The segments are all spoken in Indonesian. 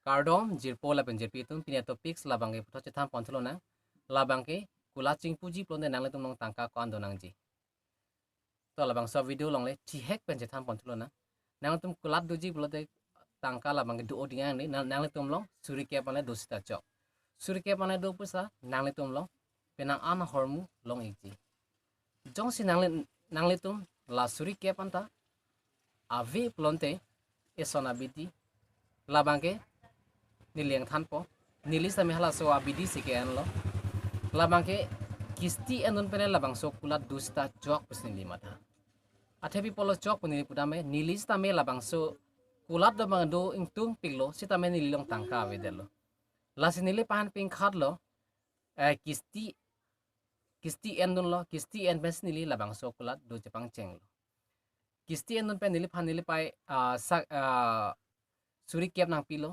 Kardom jirpo la pen jirpi tum pinya topics labangke photo chetham ponthlo na labangke kulaching puji plonde nangle tum long tangka ko ando nangji to labang so video long le thihek pen chetham ponthlo na nang tum kulat doji plode tangka labangke do odinga ni nangle tum long suri ke pane dosita chok suri ke pane do pusa nangle tum long penang an hormu long ikji jong si nangle tum la suri ke panta ave plonte esona biti labangke niliang thanpo nilis tami hala so abidi sikian lo labangke kisti enun pene labang so kulat dusta jok pusni limata athebi polo jok puni pudame nilis tami labang so kulat do mangdo ingtung piglo sitame nililong tangka wedelo lasi nili pahan ping khatlo kisti enun lo kisti en pes nili labang so kulat do jepang cheng lo kisti enun pen nili phan nili pai suri kep nang pilo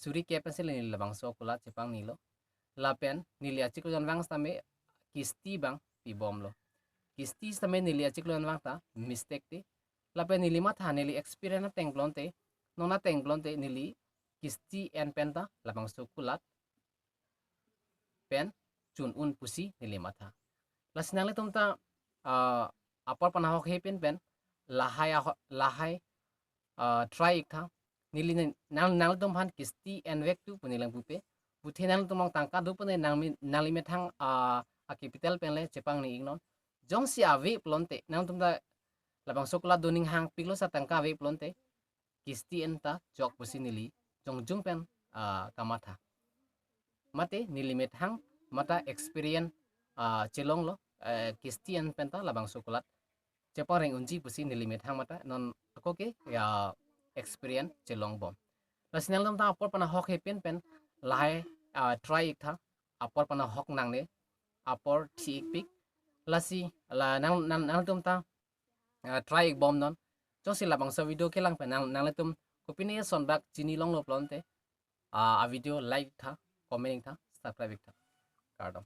suri kepen sila nila bang so kulat jepang nilo lapen nili achik lo bang stame kisti bang pibom lo kisti stame nili achik lo bang ta mistake te lapen nili matha nili experience tengblonte nona tengblonte nili kisti en penta labang so kulat pen chun un pusi nili matha lasnale tumta apar panahok hepen pen lahai try ikha nili nang tum han kisti en vek tu punilang pupe puthe nang tum tangka do pune nang limetang a capital pen le jepang ni ignon jong si ave plonte nang tum da labang sokla doning hang piglo sa tangka ave plonte kisti enta jok pusi nili jong pen kamatha mate nili methang mata experience chelong lo kisti en penta labang sokolat cepareng unji pusi nili methang mata non akoke ya experience chelong bom lasinal dom ta apor pana hok he pen lahai try ik tha apor pana hok nang ne apor thik pik lasi la nang dom ta try ik bom non josi labang sa video ke lang pen nang tum kopini son bak chini long lo plonte a video like tha comment tha subscribe tha kardom